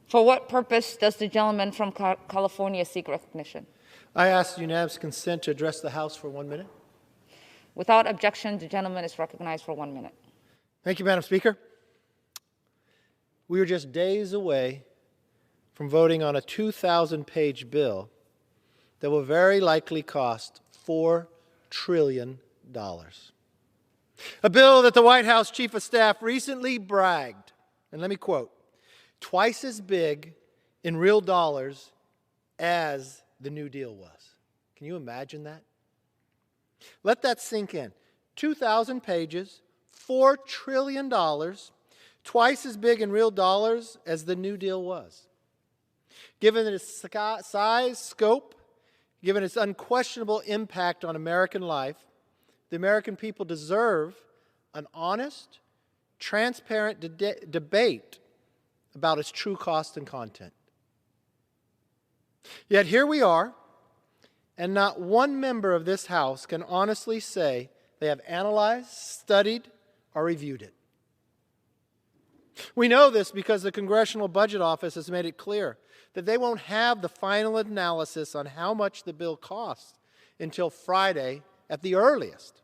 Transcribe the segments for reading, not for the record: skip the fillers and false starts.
For what purpose does the gentleman from California seek recognition? I ask unanimous consent to address the House for 1 minute. Without objection, the gentleman is recognized for 1 minute. Thank you, Madam Speaker. We are just days away from voting on a 2,000-page bill that will very likely cost $4 trillion. A bill that the White House Chief of Staff recently bragged, and let me quote, twice as big in real dollars as the New Deal was. Can you imagine that? Let that sink in. 2,000 pages, $4 trillion, twice as big in real dollars as the New Deal was. Given its size, scope, given its unquestionable impact on American life, the American people deserve an honest, transparent debate about its true cost and content. Yet here we are, and not one member of this House can honestly say they have analyzed, studied, or reviewed it. We know this because the Congressional Budget Office has made it clear that they won't have the final analysis on how much the bill costs until Friday at the earliest.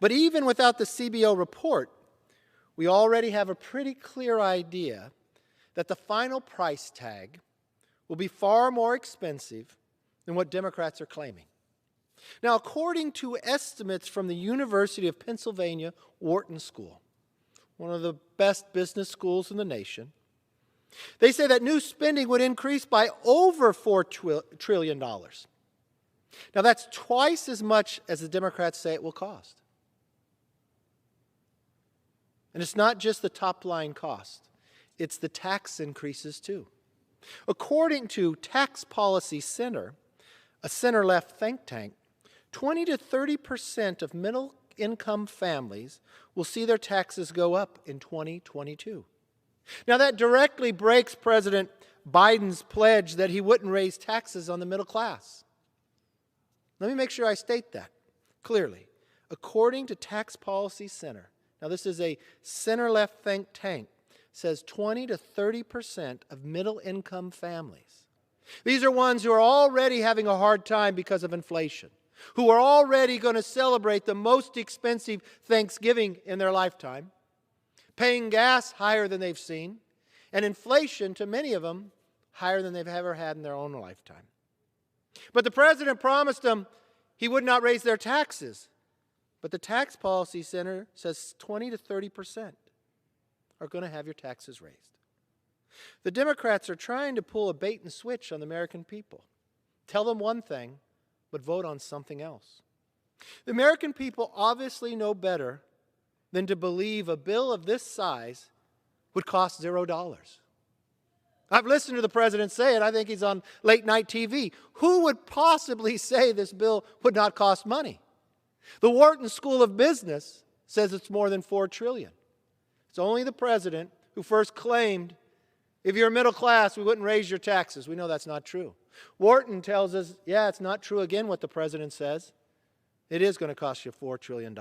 But even without the CBO report, we already have a pretty clear idea that the final price tag will be far more expensive than what Democrats are claiming. Now, according to estimates from the University of Pennsylvania Wharton School, one of the best business schools in the nation, they say that new spending would increase by over $4 trillion. Now, that's twice as much as the Democrats say it will cost. And it's not just the top-line cost. It's the tax increases, too. According to Tax Policy Center, a center-left think tank, 20 to 30% of middle-income families will see their taxes go up in 2022. Now, that directly breaks President Biden's pledge that he wouldn't raise taxes on the middle class. Let me make sure I state that clearly. According to Tax Policy Center, now this is a center-left think tank, says 20 to 30% of middle-income families. These are ones who are already having a hard time because of inflation, who are already going to celebrate the most expensive Thanksgiving in their lifetime, paying gas higher than they've seen, and inflation, to many of them, higher than they've ever had in their own lifetime. But the president promised them he would not raise their taxes. But the Tax Policy Center says 20 to 30% are going to have your taxes raised. The Democrats are trying to pull a bait and switch on the American people. Tell them one thing, but vote on something else. The American people obviously know better than to believe a bill of this size would cost $0. I've listened to the president say it. I think he's on late-night TV. Who would possibly say this bill would not cost money? The Wharton School of Business says it's more than $4 trillion. It's only the president who first claimed, if you're middle class, we wouldn't raise your taxes. We know that's not true. Wharton tells us, yeah, it's not true again what the president says. It is going to cost you $4 trillion.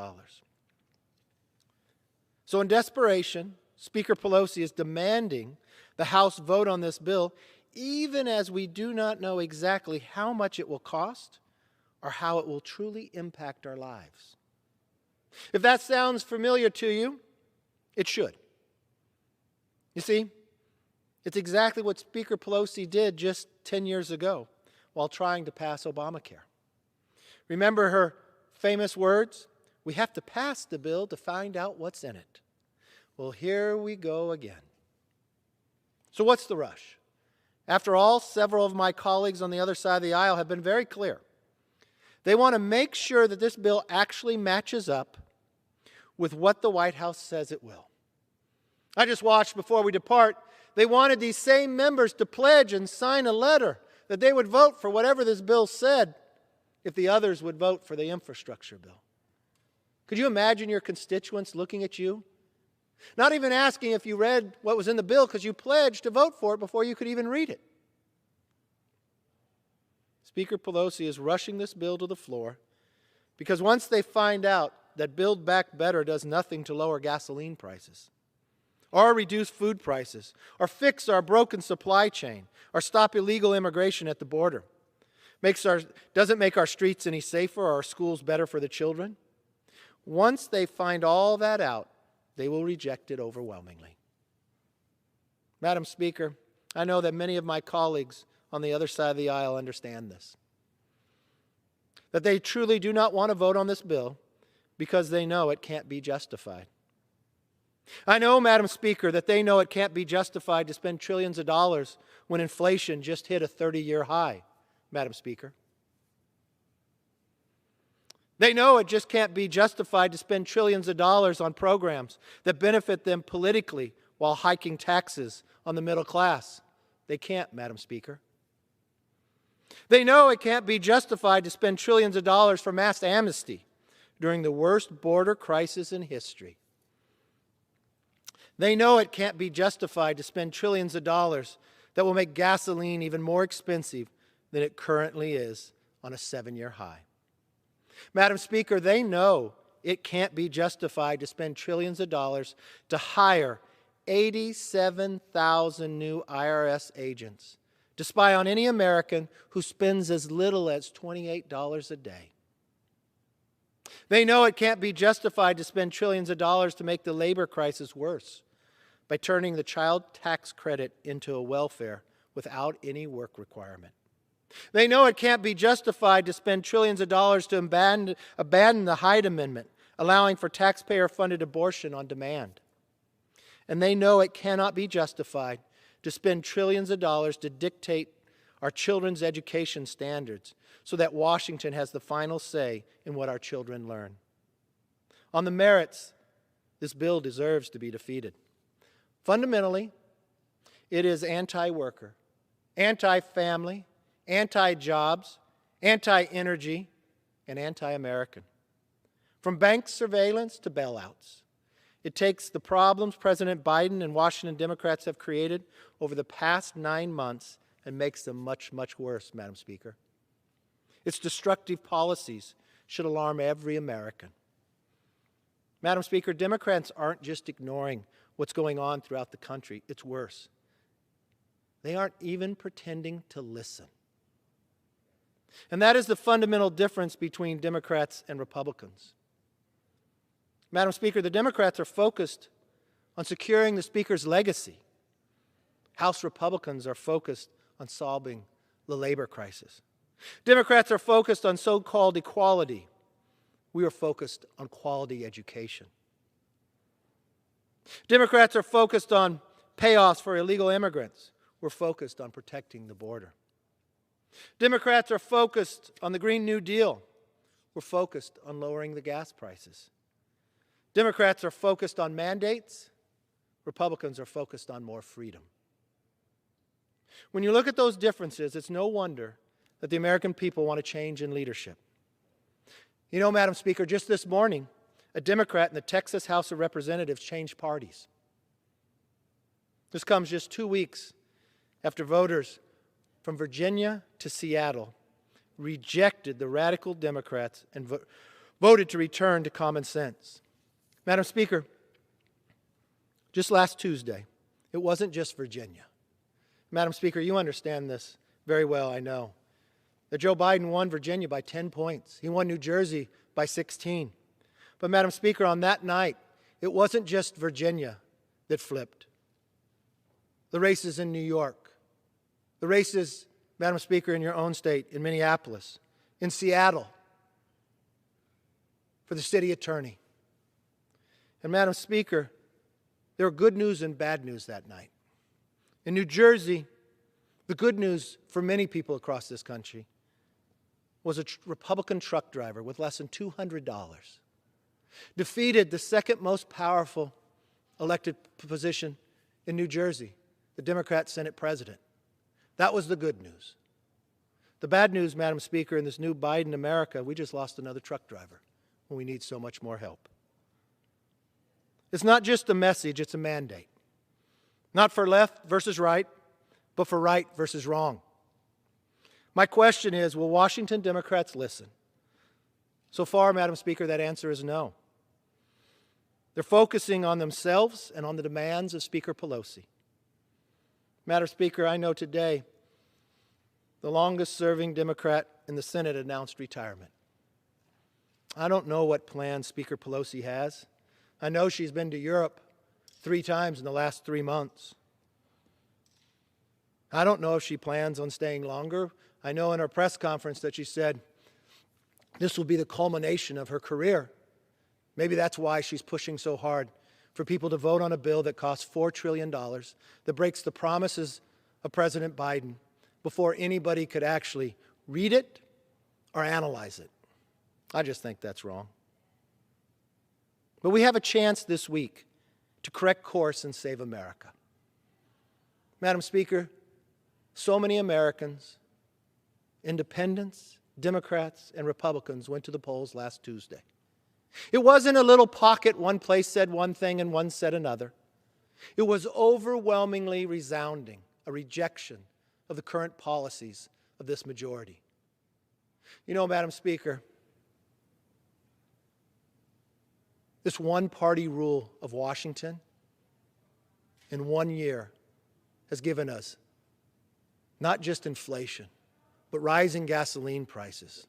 So in desperation, Speaker Pelosi is demanding the House vote on this bill, even as we do not know exactly how much it will cost or how it will truly impact our lives. If that sounds familiar to you, it should. You see, it's exactly what Speaker Pelosi did just 10 years ago while trying to pass Obamacare. Remember her famous words? We have to pass the bill to find out what's in it. Well, here we go again. So what's the rush? After all, several of my colleagues on the other side of the aisle have been very clear. They want to make sure that this bill actually matches up with what the White House says it will. I just watched before we depart, they wanted these same members to pledge and sign a letter that they would vote for whatever this bill said if the others would vote for the infrastructure bill. Could you imagine your constituents looking at you? Not even asking if you read what was in the bill because you pledged to vote for it before you could even read it. Speaker Pelosi is rushing this bill to the floor because once they find out that Build Back Better does nothing to lower gasoline prices, or reduce food prices, or fix our broken supply chain, or stop illegal immigration at the border. Doesn't make our streets any safer or our schools better for the children. Once they find all that out, they will reject it overwhelmingly. Madam Speaker, I know that many of my colleagues on the other side of the aisle understand this. That they truly do not want to vote on this bill because they know it can't be justified. I know, Madam Speaker, that they know it can't be justified to spend trillions of dollars when inflation just hit a 30-year high, Madam Speaker. They know it just can't be justified to spend trillions of dollars on programs that benefit them politically while hiking taxes on the middle class. They can't, Madam Speaker. They know it can't be justified to spend trillions of dollars for mass amnesty during the worst border crisis in history. They know it can't be justified to spend trillions of dollars that will make gasoline even more expensive than it currently is on a 7-year high. Madam Speaker, they know it can't be justified to spend trillions of dollars to hire 87,000 new IRS agents to spy on any American who spends as little as $28 a day. They know it can't be justified to spend trillions of dollars to make the labor crisis worse by turning the child tax credit into a welfare without any work requirement. They know it can't be justified to spend trillions of dollars to abandon the Hyde Amendment, allowing for taxpayer-funded abortion on demand. And they know it cannot be justified to spend trillions of dollars to dictate our children's education standards so that Washington has the final say in what our children learn. On the merits, this bill deserves to be defeated. Fundamentally, it is anti-worker, anti-family, anti-jobs, anti-energy, and anti-American. From bank surveillance to bailouts, it takes the problems President Biden and Washington Democrats have created over the past 9 months and makes them much, much worse, Madam Speaker. Its destructive policies should alarm every American. Madam Speaker, Democrats aren't just ignoring what's going on throughout the country. It's worse. They aren't even pretending to listen. And that is the fundamental difference between Democrats and Republicans. Madam Speaker, the Democrats are focused on securing the Speaker's legacy. House Republicans are focused on solving the labor crisis. Democrats are focused on so-called equality. We are focused on quality education. Democrats are focused on payoffs for illegal immigrants. We're focused on protecting the border. Democrats are focused on the Green New Deal. We're focused on lowering the gas prices. Democrats are focused on mandates. Republicans are focused on more freedom. When you look at those differences, it's no wonder that the American people want a change in leadership. You know, Madam Speaker, just this morning, a Democrat in the Texas House of Representatives changed parties. This comes just 2 weeks after voters from Virginia to Seattle rejected the radical Democrats and voted to return to common sense. Madam Speaker, just last Tuesday, it wasn't just Virginia. Madam Speaker, you understand this very well, I know, that Joe Biden won Virginia by 10 points. He won New Jersey by 16. But Madam Speaker, on that night, it wasn't just Virginia that flipped. The races in New York, the races, Madam Speaker, in your own state, in Minneapolis, in Seattle, for the city attorney. And Madam Speaker, there were good news and bad news that night. In New Jersey, the good news for many people across this country was a Republican truck driver with less than $200 defeated the second most powerful elected position in New Jersey, the Democrat Senate president. That was the good news. The bad news, Madam Speaker, in this new Biden America, we just lost another truck driver when we need so much more help. It's not just a message, it's a mandate. Not for left versus right, but for right versus wrong. My question is, will Washington Democrats listen? So far, Madam Speaker, that answer is no. They're focusing on themselves and on the demands of Speaker Pelosi. Madam Speaker, I know today the longest-serving Democrat in the Senate announced retirement. I don't know what plans Speaker Pelosi has. I know she's been to Europe 3 times in the last 3 months. I don't know if she plans on staying longer. I know in her press conference that she said this will be the culmination of her career. Maybe that's why she's pushing so hard for people to vote on a bill that costs $4 trillion, that breaks the promises of President Biden before anybody could actually read it or analyze it. I just think that's wrong. But we have a chance this week to correct course and save America. Madam Speaker, so many Americans, independents, Democrats, and Republicans went to the polls last Tuesday. It wasn't a little pocket, one place said one thing and one said another. It was overwhelmingly resounding, a rejection of the current policies of this majority. You know, Madam Speaker, this one-party rule of Washington in 1 year has given us not just inflation, but rising gasoline prices,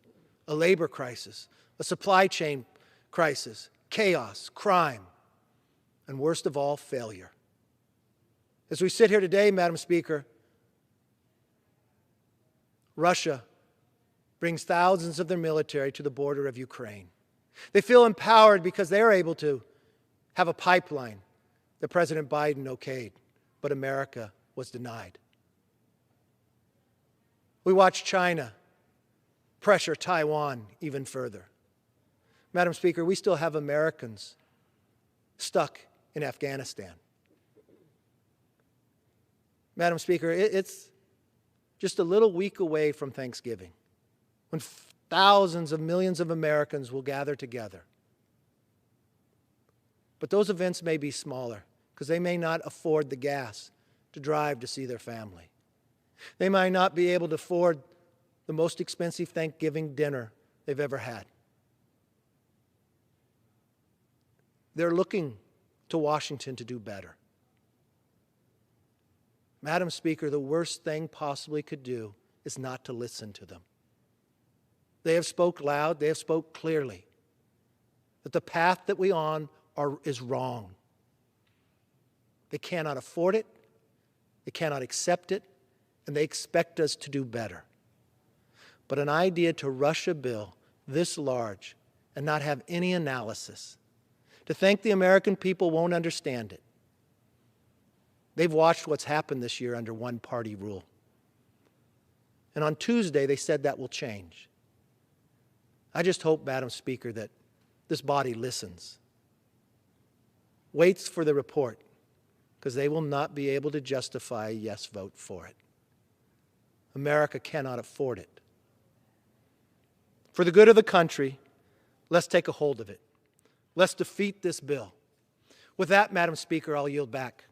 a labor crisis, a supply chain crisis, chaos, crime, and worst of all, failure. As we sit here today, Madam Speaker, Russia brings thousands of their military to the border of Ukraine. They feel empowered because they're able to have a pipeline that President Biden okayed, but America was denied. We watch China pressure Taiwan even further. Madam Speaker, we still have Americans stuck in Afghanistan. Madam Speaker, it's just a little week away from Thanksgiving, when thousands of millions of Americans will gather together. But those events may be smaller because they may not afford the gas to drive to see their family. They might not be able to afford the most expensive Thanksgiving dinner they've ever had. They're looking to Washington to do better. Madam Speaker, the worst thing possibly could do is not to listen to them. They have spoke loud, they have spoke clearly, that the path that we're on is wrong. They cannot afford it, they cannot accept it, and they expect us to do better. But an idea to rush a bill this large and not have any analysis, to think the American people won't understand it. They've watched what's happened this year under one-party rule. And on Tuesday, they said that will change. I just hope, Madam Speaker, that this body listens, waits for the report, because they will not be able to justify a yes vote for it. America cannot afford it. For the good of the country, let's take a hold of it. Let's defeat this bill. With that, Madam Speaker, I'll yield back.